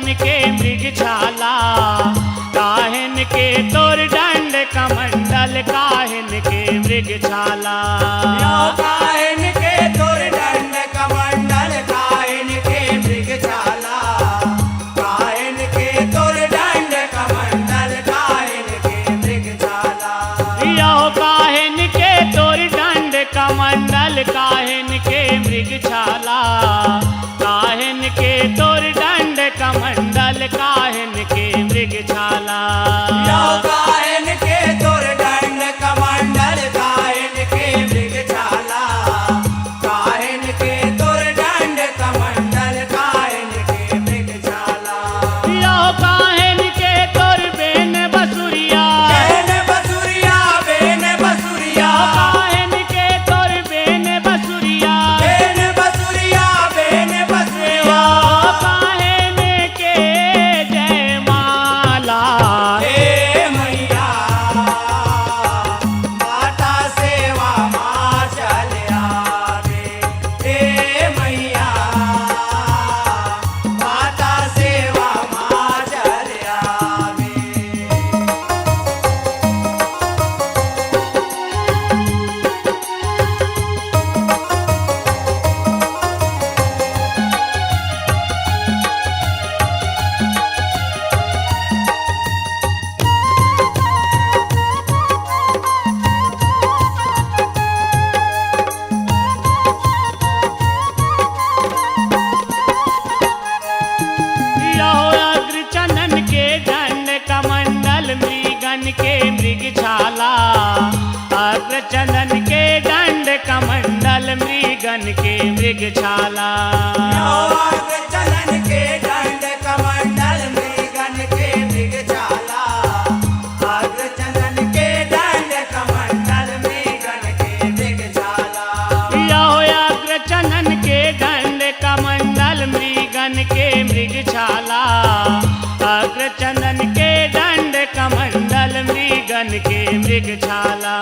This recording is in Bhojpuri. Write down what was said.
गन के मृगशाला, काहिन के तोर दंड कमंडल, काहिन के मृगशाला। काहिन के तोर दंड कमंडल, काहिन के मृगशाला, काहिन के तोर दंड कमंडल, काहिन के मृगशाला। काहिन के तोर दंड कमंडल, काहिन के मृगशाला, काहिन के तोर दंड कमंडल, काहिन के मृगशाला। काहिन के तोर दंड कमंडल, काहिन के मृगशाला, काहिन के तोर दंड कमंडल, काहिन के मृगशाला। काहिन के तोर बेन बसुरिया, बेन बसुरिया, बेन बसुरिया, काहिन के तोर बेन बसुरिया, बेन बसुरिया, बेन बसुरिया। काहिन के जयमाला। हे मैया माता सेवा माँ चल आवे, हे मैया माता सेवा माँ चल आवे। अग्र चंदन के दंड कमंडल, मृगन के मृगशाला, अग्र चंदन के दंड कमंडल, मृगन के मृगशाला। चलन के दंड कमंडल, मृगन के मृगशाला, अग्र चंदन के दंड कमंडल, मृगन के मृगशाला। अग्र चंदन के दंड कमंडल, मृगन के मृगशाला, अग्र चंदन के दंड कमंडल, मृगन के मृगशाला।